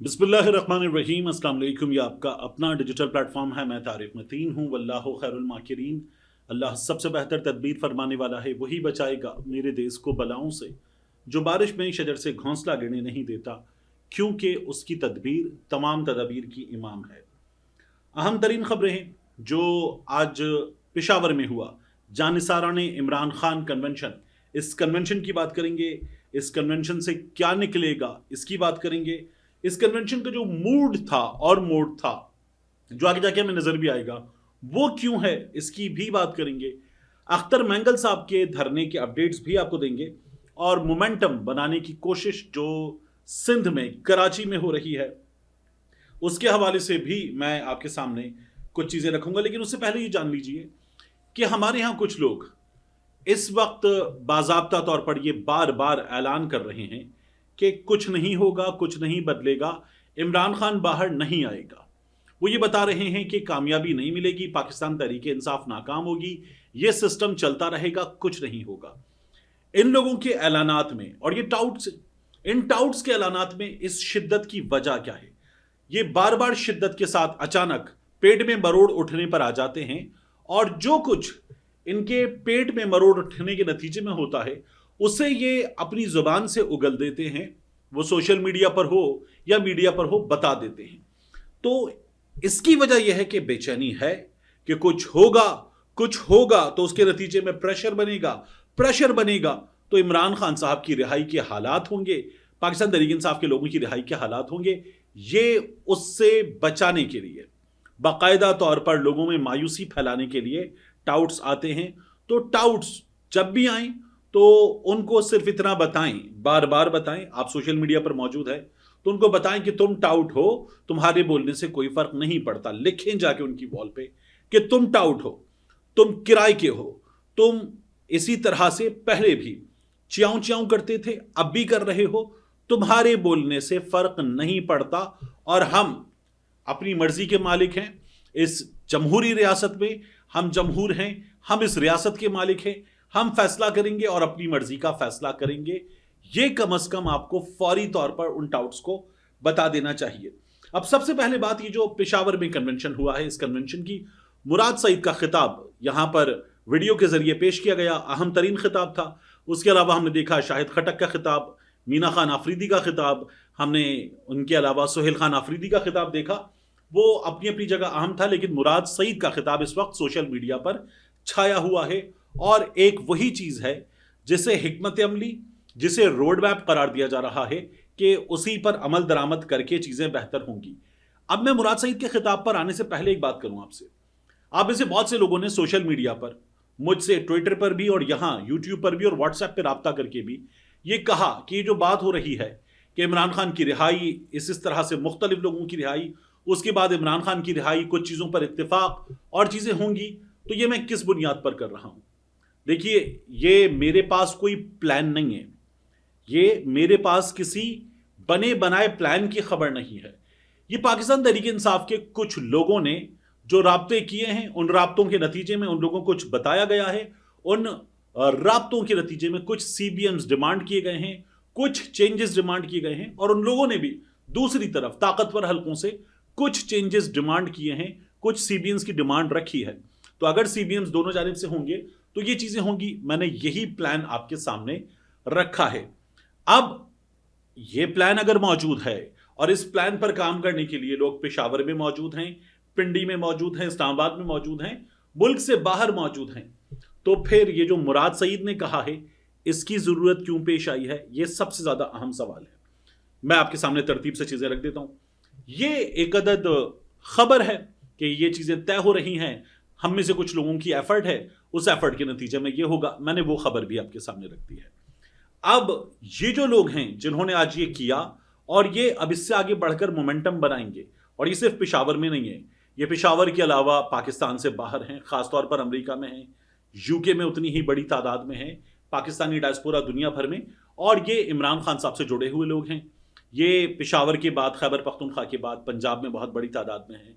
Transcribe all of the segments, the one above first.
बिस्मिल्लाहिर्रहमानिर्रहीम। अस्सलाम वालेकुम। ये आपका अपना डिजिटल प्लेटफॉर्म है। मैं तारिक मतीन हूँ। वल्लाहु खैरुल माकिरीन। अल्लाह सबसे बेहतर तदबीर फरमाने वाला है। वही बचाएगा मेरे देश को बलाओं से, जो बारिश में शजर से घोंसला गिरने नहीं देता, क्योंकि उसकी तदबीर तमाम तदाबीर की इमाम है। अहम तरीन खबरें हैं जो आज पेशावर में हुआ। जानिसाराने इमरान खान कन्वेंशन, इस कन्वेंशन की बात करेंगे। इस कन्वेंशन से क्या निकलेगा इसकी बात करेंगे। इस कन्वेंशन का जो मूड था और मोड था, जो आगे जाके हमें नजर भी आएगा, वो क्यों है इसकी भी बात करेंगे। अख्तर मैंगल साहब के धरने के अपडेट्स भी आपको देंगे और मोमेंटम बनाने की कोशिश जो सिंध में कराची में हो रही है उसके हवाले से भी मैं आपके सामने कुछ चीजें रखूंगा। लेकिन उससे पहले ये जान लीजिए कि हमारे यहां कुछ लोग इस वक्त बाज़ाब्ता तौर पर ये बार बार ऐलान कर रहे हैं कि कुछ नहीं होगा, कुछ नहीं बदलेगा, इमरान खान बाहर नहीं आएगा। वो ये बता रहे हैं कि कामयाबी नहीं मिलेगी, पाकिस्तान तहरीक इंसाफ नाकाम होगी, ये सिस्टम चलता रहेगा, कुछ नहीं होगा। इन लोगों के ऐलानात में और ये टाउट्स, इन टाउट्स के ऐलानात में इस शिद्दत की वजह क्या है? ये बार बार शिद्दत के साथ अचानक पेट में मरोड़ उठने पर आ जाते हैं और जो कुछ इनके पेट में मरोड़ उठने के नतीजे में होता है उसे ये अपनी जुबान से उगल देते हैं। वो सोशल मीडिया पर हो या मीडिया पर हो बता देते हैं। तो इसकी वजह यह है कि बेचैनी है कि कुछ होगा तो उसके नतीजे में प्रेशर बनेगा तो इमरान खान साहब की रिहाई के हालात होंगे, पाकिस्तान तहरीक इंसाफ के लोगों की रिहाई के हालात होंगे। ये उससे बचाने के लिए बाकायदा तौर पर लोगों में मायूसी फैलाने के लिए टाउट्स आते हैं। तो टाउट्स जब भी आए तो उनको सिर्फ इतना बताएं, बार बार बताएं, आप सोशल मीडिया पर मौजूद है तो उनको बताएं कि तुम टाउट हो, तुम्हारे बोलने से कोई फर्क नहीं पड़ता। लिखें जाके उनकी वॉल पे कि तुम टाउट हो, तुम किराए के हो, तुम इसी तरह से पहले भी च्याऊ च्याऊ करते थे, अब भी कर रहे हो, तुम्हारे बोलने से फर्क नहीं पड़ता और हम अपनी मर्जी के मालिक हैं। इस जमहूरी रियासत में हम जमहूर हैं, हम इस रियासत के मालिक हैं, हम फैसला करेंगे और अपनी मर्जी का फैसला करेंगे। ये कम से कम आपको फौरी तौर पर उन टाउट्स को बता देना चाहिए। अब सबसे पहले बात, ये जो पेशावर में कन्वेंशन हुआ है, इस कन्वेंशन की मुराद सईद का खिताब यहां पर वीडियो के जरिए पेश किया गया। अहम तरीन खिताब था। उसके अलावा हमने देखा शाहिद खटक का खिताब, मीना खान आफरीदी का खिताब, हमने उनके अलावा सुहेल खान आफरीदी का खिताब देखा। वो अपनी अपनी जगह अहम था, लेकिन मुराद सईद का खिताब इस वक्त सोशल मीडिया पर छाया हुआ है और एक वही चीज है जिसे हिकमत अमली, जिसे रोड मैप करार दिया जा रहा है कि उसी पर अमल दरामद करके चीजें बेहतर होंगी। अब मैं मुराद सईद के खिताब पर आने से पहले एक बात करूं आपसे। आप में से बहुत से लोगों ने सोशल मीडिया पर मुझसे ट्विटर पर भी और यहां यूट्यूब पर भी और व्हाट्सएप पर राब्ता करके भी ये कहा कि ये जो बात हो रही है कि इमरान खान की रिहाई, इस तरह से मुख्तलिफ लोगों की रिहाई, उसके बाद इमरान खान की रिहाई, कुछ चीज़ों पर इत्तेफाक और चीज़ें होंगी, तो ये मैं किस बुनियाद पर कर रहा हूं? देखिए, ये मेरे पास कोई प्लान नहीं है, ये मेरे पास किसी बने बनाए प्लान की खबर नहीं है। ये पाकिस्तान तहरीक इंसाफ के कुछ लोगों ने जो राब्ते किए हैं, उन राब्तों के नतीजे में उन लोगों को कुछ बताया गया है, उन राब्तों के नतीजे में कुछ सीबीएम्स डिमांड किए गए हैं, कुछ चेंजेस डिमांड किए गए हैं और उन लोगों ने भी दूसरी तरफ ताकतवर हलकों से कुछ चेंजेस डिमांड किए हैं, कुछ सीबीएम्स की डिमांड रखी है। तो अगर सीबीएम्स दोनों जानिब से होंगे तो ये चीजें होंगी। मैंने यही प्लान आपके सामने रखा है। अब ये प्लान अगर मौजूद है और इस प्लान पर काम करने के लिए लोग पेशावर में मौजूद हैं, पिंडी में मौजूद हैं, इस्लामाबाद में मौजूद हैं, मुल्क से बाहर मौजूद हैं, तो फिर ये जो मुराद सईद ने कहा है इसकी जरूरत क्यों पेश आई है? ये सबसे ज्यादा अहम सवाल है। मैं आपके सामने तरतीब से चीजें रख देता हूं। ये एक अदद खबर है कि ये चीजें तय हो रही हैं, हम में से कुछ लोगों की एफर्ट है, उस एफर्ट के नतीजे में ये होगा। मैंने वो खबर भी आपके सामने रख दी है। अब ये जो लोग हैं जिन्होंने आज ये किया और ये अब इससे आगे बढ़कर मोमेंटम बनाएंगे, और ये सिर्फ पेशावर में नहीं है, ये पेशावर के अलावा पाकिस्तान से बाहर हैं, खासतौर पर अमेरिका में हैं, यूके में उतनी ही बड़ी तादाद में है, पाकिस्तानी डायस्पोरा दुनिया भर में, और ये इमरान खान साहब से जुड़े हुए लोग हैं। ये पेशावर के बाद, खैबर पख्तूनख्वा के बाद पंजाब में बहुत बड़ी तादाद में है,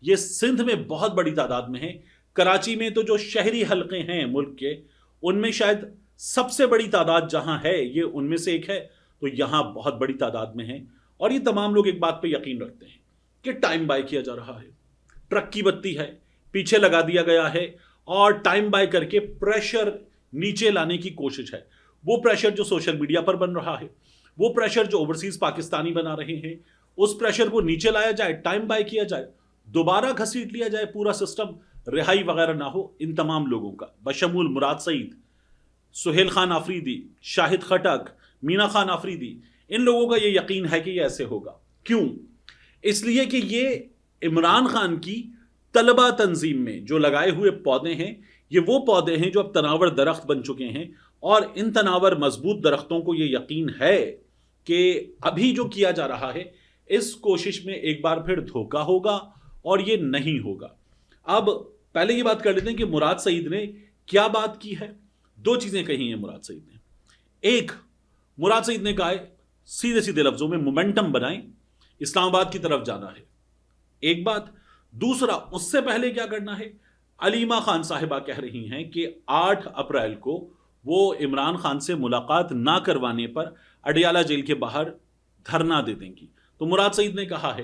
ये सिंध में बहुत बड़ी तादाद में है, कराची में तो जो शहरी हलके हैं मुल्क के उनमें शायद सबसे बड़ी तादाद जहां है ये उनमें से एक है, तो यहां बहुत बड़ी तादाद में है। और ये तमाम लोग एक बात पे यकीन रखते हैं कि टाइम बाय किया जा रहा है, ट्रक की बत्ती है, पीछे लगा दिया गया है और टाइम बाय करके प्रेशर नीचे लाने की कोशिश है। वो प्रेशर जो सोशल मीडिया पर बन रहा है, वो प्रेशर जो ओवरसीज पाकिस्तानी बना रहे हैं, उस प्रेशर को नीचे लाया जाए, टाइम बाय किया जाए, दोबारा घसीट लिया जाए पूरा सिस्टम, रिहाई वगैरह ना हो इन तमाम लोगों का, बशमूल मुराद सईद, सुहेल खान आफरीदी, शाहिद खटक, मीना खान आफरीदी, इन लोगों का ये यकीन है कि ये ऐसे होगा। क्यों? इसलिए कि ये इमरान खान की तलबा तंजीम में जो लगाए हुए पौधे हैं, ये वो पौधे हैं जो अब तनावर दरख्त बन चुके हैं और इन तनावर मजबूत दरख्तों को ये यकीन है कि अभी जो किया जा रहा है इस कोशिश में एक बार फिर धोखा होगा और ये नहीं होगा। अब पहले ये बात कर लेते हैं कि मुराद सईद ने क्या बात की है। दो चीजें कही हैं मुराद सईद ने। एक, मुराद सईद ने कहा है सीधे सीधे लफ्जों में मोमेंटम बनाएं, इस्लामाबाद की तरफ जाना है, एक बात। दूसरा, उससे पहले क्या करना है, अलीमा खान साहिबा कह रही हैं कि 8 अप्रैल को वो इमरान खान से मुलाकात ना करवाने पर अडियाला जेल के बाहर धरना दे देंगी। तो मुराद सईद ने कहा है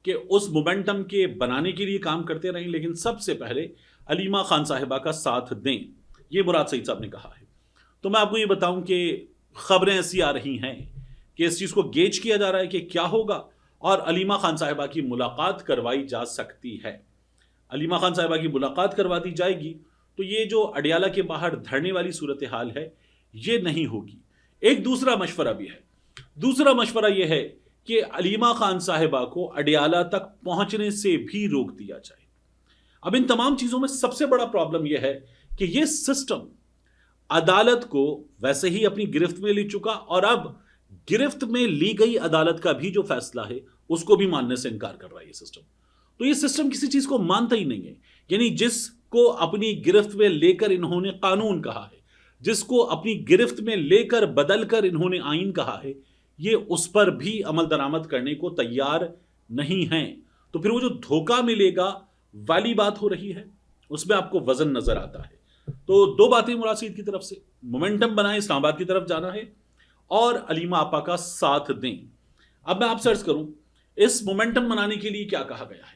कि उस मोमेंटम के बनाने के लिए काम करते रहें, लेकिन सबसे पहले अलीमा खान साहिबा का साथ दें, ये मुराद सईद साहब ने कहा है। तो मैं आपको ये बताऊं कि खबरें ऐसी आ रही हैं कि इस चीज़ को गेज किया जा रहा है कि क्या होगा और अलीमा खान साहिबा की मुलाकात करवाई जा सकती है। अलीमा खान साहिबा की मुलाकात करवा दी जाएगी तो ये जो अडियाला के बाहर धरने वाली सूरत हाल है ये नहीं होगी। एक दूसरा मशवरा भी है। दूसरा मशवरा यह है कि अलीमा खान साहिबा को अडियाला तक पहुंचने से भी रोक दिया जाए। अब इन तमाम चीज़ों में सबसे बड़ा प्रॉब्लम यह है कि ये सिस्टम अदालत को वैसे ही अपनी गिरफ्त में ले चुका और अब गिरफ्त में ली गई अदालत का भी जो फैसला है उसको भी मानने से इनकार कर रहा है ये सिस्टम। तो ये सिस्टम किसी चीज को मानता ही नहीं है। यानी जिसको अपनी गिरफ्त में लेकर इन्होंने कानून कहा है, जिसको अपनी गिरफ्त में लेकर बदलकर इन्होंने आईन कहा है, ये उस पर भी अमल दरामद करने को तैयार नहीं है। तो फिर वो जो धोखा मिलेगा वाली बात हो रही है, उसमें आपको वजन नजर आता है। तो दो बातें मुराद सईद की तरफ से, मोमेंटम बनाए, इस्लामाबाद की तरफ जाना है और अलीमा आपा का साथ दें। अब मैं आपसे अर्ज करूं इस मोमेंटम बनाने के लिए क्या कहा गया है।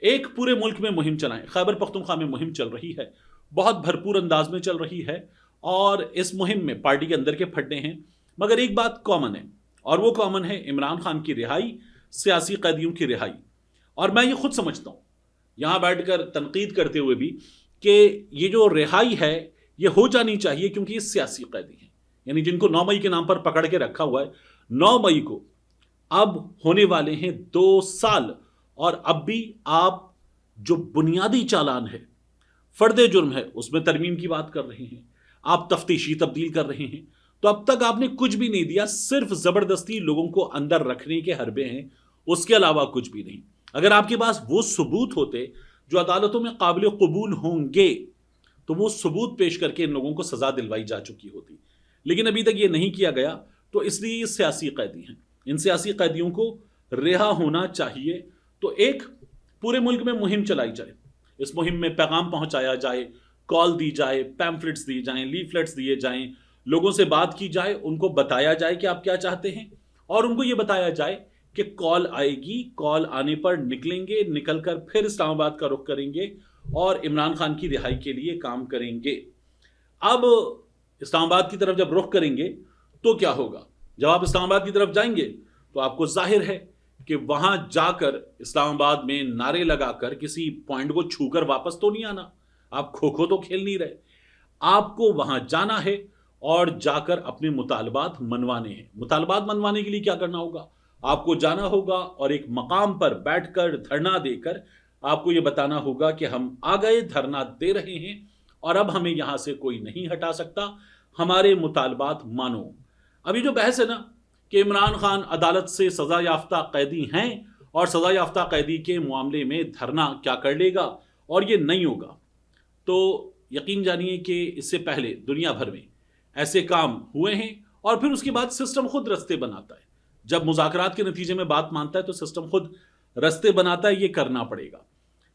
एक, पूरे मुल्क में मुहिम चलाएं। खैबर पख्तूनख्वा में मुहिम चल रही है, बहुत भरपूर अंदाज में चल रही है और इस मुहिम में पार्टी के अंदर के फड्डे हैं, मगर एक बात कॉमन है और वो कॉमन है इमरान खान की रिहाई, सियासी कैदियों की रिहाई। और मैं ये खुद समझता हूं यहां बैठकर तनकीद करते हुए भी कि ये जो रिहाई है ये हो जानी चाहिए क्योंकि ये सियासी कैदी हैं, यानी जिनको 9 मई के नाम पर पकड़ के रखा हुआ है। 9 मई को अब होने वाले हैं 2 साल और अब भी आप जो बुनियादी चालान है, फर्दे जुर्म है, उसमें तरमीम की बात कर रहे हैं, आप तफ्तीशी तब्दील कर रहे हैं। तो अब तक आपने कुछ भी नहीं दिया, सिर्फ जबरदस्ती लोगों को अंदर रखने के हरबे हैं, उसके अलावा कुछ भी नहीं। अगर आपके पास वो सबूत होते जो अदालतों में काबिल कबूल होंगे तो वो सबूत पेश करके इन लोगों को सजा दिलवाई जा चुकी होती, लेकिन अभी तक ये नहीं किया गया। तो इसलिए ये सियासी कैदी हैं, इन सियासी कैदियों को रिहा होना चाहिए। तो एक, पूरे मुल्क में मुहिम चलाई जाए, इस मुहिम में पैगाम पहुंचाया जाए, कॉल दी जाए, पैम्फलेट्स दिए जाएं, लीफलेट्स दिए जाएं, लोगों से बात की जाए, उनको बताया जाए कि आप क्या चाहते हैं और उनको यह बताया जाए कि कॉल आएगी, कॉल आने पर निकलेंगे, निकलकर फिर इस्लामाबाद का रुख करेंगे और इमरान खान की रिहाई के लिए काम करेंगे। अब इस्लामाबाद की तरफ जब रुख करेंगे तो क्या होगा, जब आप इस्लामाबाद की तरफ जाएंगे तो आपको जाहिर है कि वहां जाकर इस्लामाबाद में नारे लगाकर किसी पॉइंट को छूकर वापस तो नहीं आना, आप खो खो तो खेल नहीं रहे। आपको वहां जाना है और जाकर अपने मुतालबात मनवाने हैं। मुतालबात मनवाने के लिए क्या करना होगा, आपको जाना होगा और एक मकाम पर बैठकर धरना देकर आपको यह बताना होगा कि हम आ गए, धरना दे रहे हैं और अब हमें यहां से कोई नहीं हटा सकता, हमारे मुतालबात मानो। अभी जो बहस है ना कि इमरान खान अदालत से सजा याफ्ता कैदी हैं और सजा याफ्ता कैदी के मामले में धरना क्या कर लेगा और ये नहीं होगा, तो यकीन जानिए कि इससे पहले दुनिया भर में ऐसे काम हुए हैं और फिर उसके बाद सिस्टम खुद रस्ते बनाता है। जब मुज़ाकरात के नतीजे में बात मानता है तो सिस्टम खुद रस्ते बनाता है, ये करना पड़ेगा।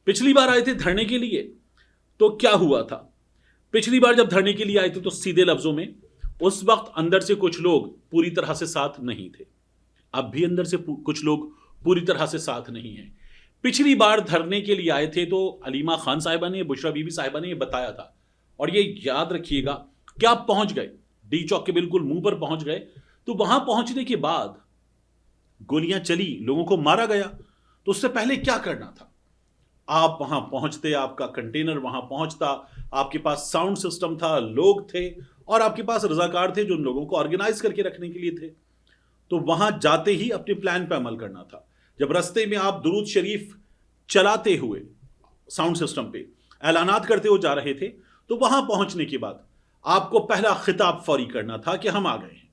पिछली बार आए थे धरने के लिए तो क्या हुआ था, पिछली बार जब धरने के लिए आए थे तो सीधे लफ्जों में उस वक्त अंदर से कुछ लोग पूरी तरह से साथ नहीं थे। अब भी अंदर से कुछ लोग पूरी तरह से साथ नहीं हैं। पिछली बार धरने के लिए आए थे तो अलीमा खान साहिबा ने, बुशरा बीबी साहिबा ने ये बताया था, और ये याद रखिएगा कि आप पहुंच गए, डी चौक के बिल्कुल मुंह पर पहुंच गए, तो वहां पहुंचने के बाद गोलियां चली, लोगों को मारा गया, तो उससे पहले क्या करना था? आप वहां पहुंचते, आपका कंटेनर वहां पहुंचता, आपके पास साउंड सिस्टम था, लोग थे, और आपके पास रजाकार थे जो उन लोगों को ऑर्गेनाइज करके रखने के लिए थे। तो वहां जाते ही अपने प्लान पर अमल करना था। जब रास्ते में आप दुरूद शरीफ चलाते हुए साउंड सिस्टम पे ऐलानात करते हुए जा रहे थे, तो वहां पहुंचने के बाद आपको पहला खिताब फौरी करना था कि हम आ गए हैं।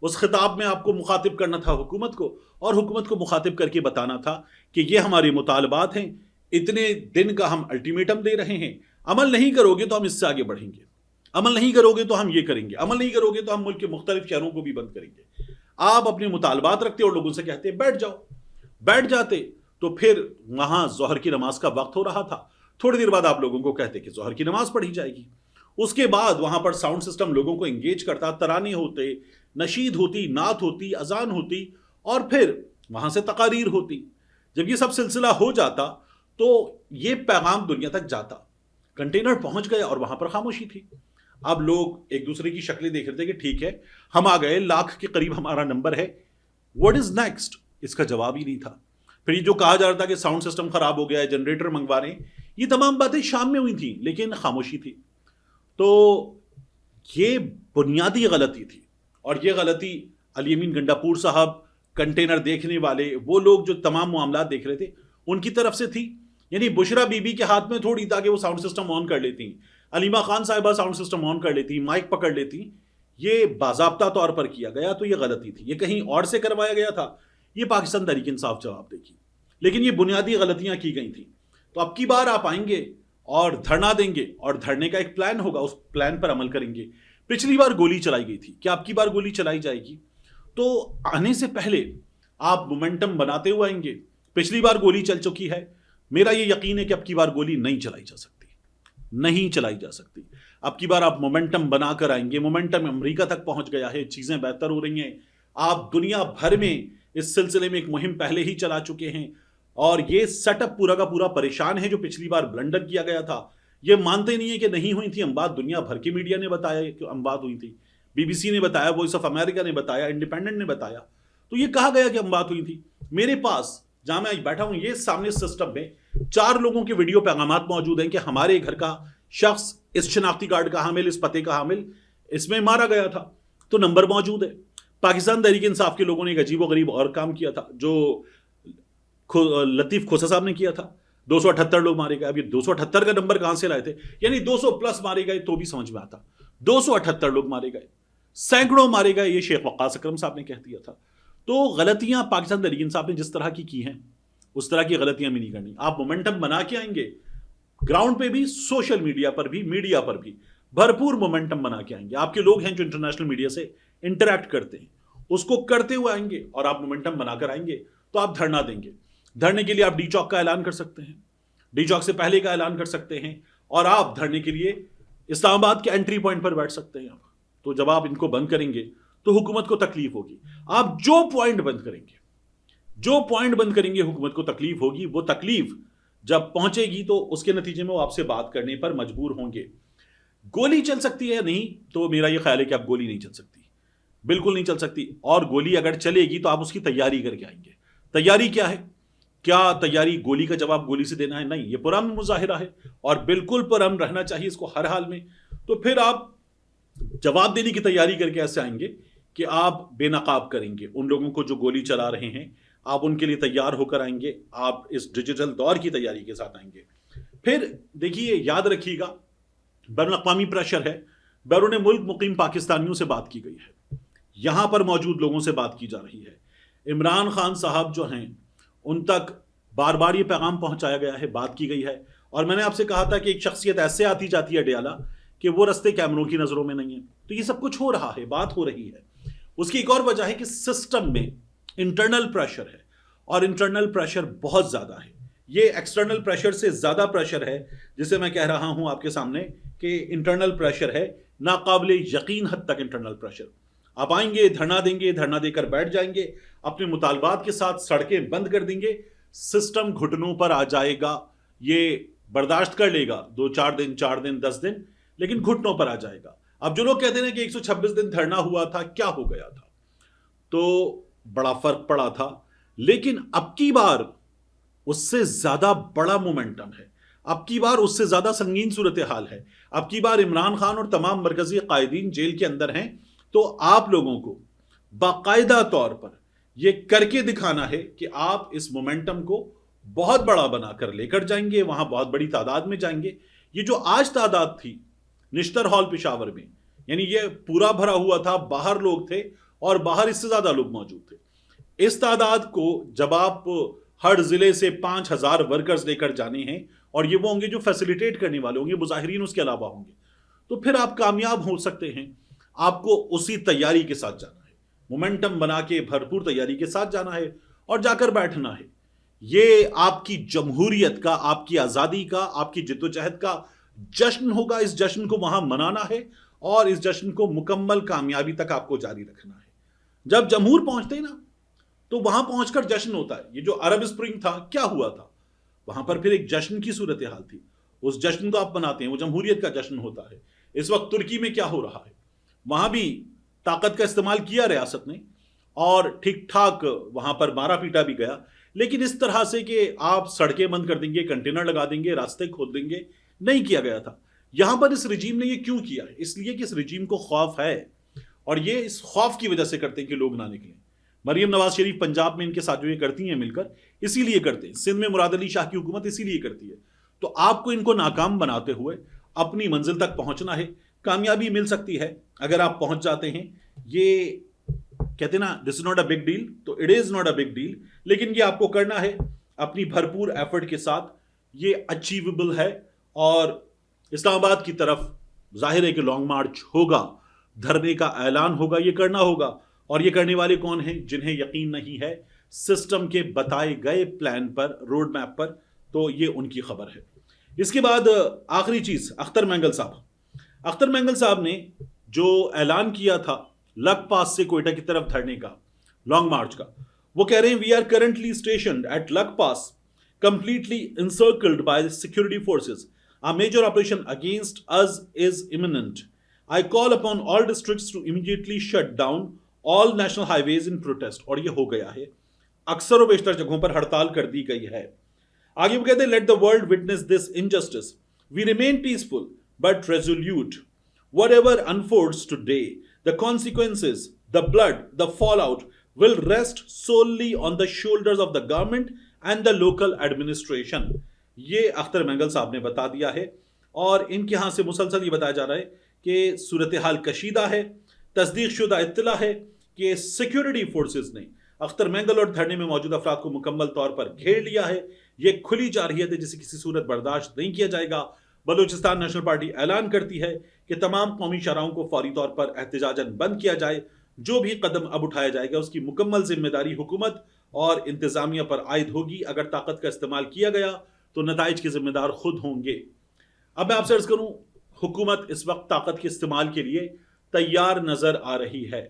उस खिताब में आपको मुखातिब करना था हुकूमत को, और हुकूमत को मुखातिब करके बताना था कि ये हमारे मुतालबात हैं, इतने दिन का हम अल्टीमेटम दे रहे हैं, अमल नहीं करोगे तो हम इससे आगे बढ़ेंगे, अमल नहीं करोगे तो हम ये करेंगे, अमल नहीं करोगे तो हम मुल्क के मुख्तलिफ शहरों को भी बंद करेंगे। आप अपने मुतालबात रखते और लोगों से कहते बैठ जाओ, बैठ जाते, तो फिर वहां जोहर की नमाज का वक्त हो रहा था, थोड़ी देर बाद आप लोगों को कहते कि जोहर की नमाज पढ़ी जाएगी। उसके बाद वहां पर साउंड सिस्टम लोगों को एंगेज करता, तराने होते, नशीद होती, नात होती, अजान होती, और फिर वहां से तकारीर होती। जब ये सब सिलसिला हो जाता तो ये पैगाम दुनिया तक जाता। कंटेनर पहुंच गया और वहां पर खामोशी थी। अब लोग एक दूसरे की शक्लें देख रहे थे कि ठीक है, हम आ गए, लाख के करीब हमारा नंबर है, व्हाट इज नेक्स्ट? इसका जवाब ही नहीं था। फिर ये जो कहा जा रहा था कि साउंड सिस्टम खराब हो गया है, जनरेटर मंगवा रहे हैं, ये तमाम बातें शाम में हुई थी, लेकिन खामोशी थी। तो ये बुनियादी गलती थी, और ये गलती अली अमीन गंडापुर साहब, कंटेनर देखने वाले, वो लोग जो तमाम मामला देख रहे थे, उनकी तरफ से थी। यानी बुशरा बीबी के हाथ में थोड़ी था कि वो साउंड सिस्टम ऑन कर लेती, अलीमा खान साहिबा साउंड सिस्टम ऑन कर लेती, माइक पकड़ लेती। ये बाज़ाब्ता तौर पर किया गया, तो ये गलती थी। ये कहीं और से करवाया गया था, ये पाकिस्तान तहरीक इंसाफ जवाब देगी, लेकिन ये बुनियादी गलतियां की गई थी। तो अब की बार आप आएंगे और धरना देंगे, और धरने का एक प्लान होगा, उस प्लान पर अमल करेंगे। पिछली बार गोली चलाई गई थी, क्या अब की बार गोली चलाई जाएगी? तो आने से पहले आप मोमेंटम बनाते हुए आएंगे। पिछली बार गोली चल चुकी है, मेरा ये यकीन है कि अब की बार गोली नहीं चलाई जा सकती, नहीं चलाई जा सकती। अब की बार आप मोमेंटम बनाकर आएंगे। मोमेंटम अमेरिका तक पहुंच गया है, चीजें बेहतर हो रही हैं। आप दुनिया भर में इस सिलसिले में एक मुहिम पहले ही चला चुके हैं, और ये सेटअप पूरा का पूरा परेशान है। जो पिछली बार ब्लंडर किया गया था, ये मानते नहीं है कि नहीं हुई थी। हम बात दुनिया भर की मीडिया ने बताया कि हम बात हुई थी, बीबीसी ने बताया, वॉइस ऑफ अमेरिका ने बताया, इंडिपेंडेंट ने बताया। तो ये कहा गया कि हम बात हुई थी। मेरे पास जहां मैं बैठा हूं, ये सामने सिस्टम में 4 लोगों के वीडियो पैगामात मौजूद हैं कि हमारे घर का शख्स इस शनाख्ती कार्ड का हामिल, इस पते का हामिल, इसमें मारा गया था। तो नंबर मौजूद है। पाकिस्तान तहरीक इंसाफ के लोगों ने एक अजीब व गरीब और काम किया था, जो लतीफ खोसा साहब ने किया था। 278 लोग मारे गए। अब ये 278 का नंबर कहां से लाए थे? यानी 200 प्लस मारे गए तो भी समझ में आता। 278 लोग मारे गए, सैकड़ों मारे गए, ये शेख वक्कास अकरम साहब ने कह दिया था। तो गलतियां पाकिस्तान तहरीक इंसाफ ने जिस तरह की हैं, उस तरह की गलतियां भी नहीं करनी। आप मोमेंटम बना के आएंगे, ग्राउंड पे भी, सोशल मीडिया पर भी, मीडिया पर भी भरपूर मोमेंटम बना के आएंगे। आपके लोग हैं जो इंटरनेशनल मीडिया से इंटरैक्ट करते हैं, उसको करते हुए आएंगे, और आप मोमेंटम बनाकर आएंगे तो आप धरना देंगे। धरने के लिए आप डी चौक का ऐलान कर सकते हैं, डी चौक से पहले का ऐलान कर सकते हैं, और आप धरने के लिए इस्लामाबाद के एंट्री पॉइंट पर बैठ सकते हैं। तो जब आप इनको बंद करेंगे तो हुकूमत को तकलीफ होगी। आप जो पॉइंट बंद करेंगे, जो पॉइंट बंद करेंगे, हुकूमत को तकलीफ होगी। वो तकलीफ जब पहुंचेगी तो उसके नतीजे में वो आपसे बात करने पर मजबूर होंगे। गोली चल सकती है या नहीं, तो मेरा यह ख्याल है कि अब गोली नहीं चल सकती, बिल्कुल नहीं चल सकती। और गोली अगर चलेगी तो आप उसकी तैयारी करके आएंगे। तैयारी क्या है? क्या तैयारी गोली का जवाब गोली से देना है? नहीं, ये पुरअमन मुजाहिरा है, और बिल्कुल पुरअमन रहना चाहिए इसको हर हाल में। तो फिर आप जवाब देने की तैयारी करके ऐसे आएंगे कि आप बेनकाब करेंगे उन लोगों को जो गोली चला रहे हैं। आप उनके लिए तैयार होकर आएंगे, आप इस डिजिटल दौर की तैयारी के साथ आएंगे। फिर देखिए, याद रखिएगा, बैनुल-अक़वामी प्रेशर है, बैरून मुल्क मुकीम पाकिस्तानियों से बात की गई है, यहां पर मौजूद लोगों से बात की जा रही है। इमरान खान साहब जो हैं, उन तक बार बार ये पैगाम पहुंचाया गया है, बात की गई है। और मैंने आपसे कहा था कि एक शख्सियत ऐसे आती जाती है डयाला कि वो रस्ते कैमरों की नजरों में नहीं है। तो ये सब कुछ हो रहा है, बात हो रही है। उसकी एक और वजह है कि सिस्टम में इंटरनल प्रेशर है, और इंटरनल प्रेशर बहुत ज्यादा है। ये एक्सटर्नल प्रेशर से ज्यादा प्रेशर है, जिसे मैं कह रहा हूं आपके सामने कि इंटरनल प्रेशर है, नाकाबिले यकीन हद तक इंटरनल प्रेशर। आप आएंगे, धरना देंगे, धरना देकर बैठ जाएंगे, अपने मुतालबात के साथ सड़कें बंद कर देंगे, सिस्टम घुटनों पर आ जाएगा। ये बर्दाश्त कर लेगा 2-4 दिन, 4 दिन, 10 दिन, लेकिन घुटनों पर आ जाएगा। अब जो लोग कहते हैं कि 126 दिन धरना हुआ था, क्या हो गया था, तो बड़ा फर्क पड़ा था। लेकिन अब की बार उससे ज्यादा बड़ा मोमेंटम है, अब की बार उससे ज्यादा संगीन सूरत हाल है। अब की बार इमरान खान और तमाम मरकजी कायदीन जेल के अंदर हैं, तो आप लोगों को बाकायदा तौर पर यह करके दिखाना है कि आप इस मोमेंटम को बहुत बड़ा बनाकर लेकर जाएंगे, वहां बहुत बड़ी तादाद में जाएंगे। ये जो आज तादाद थी निश्तर हॉल पेशावर में, यानी ये पूरा भरा हुआ था, बाहर लोग थे और बाहर इससे ज्यादा लोग मौजूद थे। इस तादाद को जब आप हर जिले से 5,000 वर्कर्स लेकर जाने हैं, और ये वो होंगे जो फैसिलिटेट करने वाले होंगे, मुजाहिरीन उसके अलावा होंगे, तो फिर आप कामयाब हो सकते हैं। आपको उसी तैयारी के साथ जाना है, मोमेंटम बना के भरपूर तैयारी के साथ जाना है और जाकर बैठना है। ये आपकी जमहूरियत का, आपकी आजादी का, आपकी जिद्दोजहद का जश्न होगा। इस जश्न को वहां मनाना है और इस जश्न को मुकम्मल कामयाबी तक आपको जारी रखना है। जब जमहूर पहुंचते हैं ना, तो वहां पहुंचकर जश्न होता है। ये जो अरब स्प्रिंग था, क्या हुआ था, वहां पर फिर एक जश्न की सूरत हाल थी। उस जश्न को आप मनाते हैं, वो जमहूरियत का जश्न होता है। इस वक्त तुर्की में क्या हो रहा है, वहां भी ताकत का इस्तेमाल किया रियासत ने और ठीक ठाक वहां पर मारा पीटा भी गया। लेकिन इस तरह से कि आप सड़कें बंद कर देंगे, कंटेनर लगा देंगे, रास्ते खोल देंगे, नहीं किया गया था। यहां पर इस रिजीम ने ये क्यों किया है? इसलिए कि इस रिजीम को खौफ है, और ये इस खौफ की वजह से करते हैं कि लोग ना निकलें। मरियम नवाज शरीफ पंजाब में इनके साथ जो ये करती हैं मिलकर, इसीलिए करते हैं। सिंध में मुराद अली शाह की हुकूमत इसीलिए करती है। तो आपको इनको नाकाम बनाते हुए अपनी मंजिल तक पहुंचना है। कामयाबी मिल सकती है अगर आप पहुंच जाते हैं। ये कहते हैं ना, this is not a big deal, तो it is not a big deal, लेकिन ये आपको करना है अपनी भरपूर एफर्ट के साथ। ये अचीवेबल है और इस्लामाबाद की तरफ जाहिर है कि लॉन्ग मार्च होगा, धरने का ऐलान होगा, ये करना होगा। और ये करने वाले कौन हैं? जिन्हें यकीन नहीं है सिस्टम के बताए गए प्लान पर, रोड मैप पर, तो ये उनकी खबर है। इसके बाद आखिरी चीज, अख्तर मैंगल साहब। अख्तर मैंगल साहब ने जो ऐलान किया था लक पास से कोयटा की तरफ धरने का, लॉन्ग मार्च का, वो कह रहे हैं we are currently stationed at luck pass, completely encircled by security forces. A major operation against us is imminent. I call upon all districts to immediately shut down all national highways in protest. और ये हो गया है, अक्सर और बेशतर जगहों पर हड़ताल कर दी गई है। आगे वो कहते हैं let the world witness this injustice. We remain peaceful but resolute. Whatever unfolds today, the consequences, the blood, the fallout will rest solely on the shoulders of the government and the local administration. ये Akhtar mangle साहब ने बता दिया है। और इनके यहां से मुसलसल ये बताया जा रहा है कि सूरत हाल कशीदा है। तस्दीक शुदा इत्तला है कि सिक्योरिटी फोर्सेस ने अख्तर मैंगल और धरने में मौजूद अफराद को मुकम्मल तौर पर घेर लिया है। ये खुली जारहियत है जिसे किसी सूरत बर्दाश्त नहीं किया जाएगा। बलूचिस्तान नेशनल पार्टी ऐलान करती है कि तमाम कौमी शराहों को फौरी तौर पर एहतजाजन बंद किया जाए। जो भी कदम अब उठाया जाएगा उसकी मुकम्मल जिम्मेदारी हुकूमत और इंतजामिया पर आयद होगी। अगर ताकत का इस्तेमाल किया गया तो नताइज के जिम्मेदार खुद होंगे। अब मैं आपसे अर्ज करूं, हुकूमत इस वक्त ताकत के इस्तेमाल के लिए तैयार नजर आ रही है।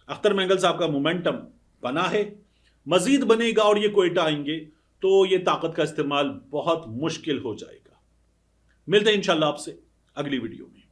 अख्तर मैंगल साहब का मोमेंटम बना है, मजीद बनेगा और ये कोयटा आएंगे तो ये ताकत का इस्तेमाल बहुत मुश्किल हो जाएगा। मिलते हैं इंशाल्लाह आपसे अगली वीडियो में।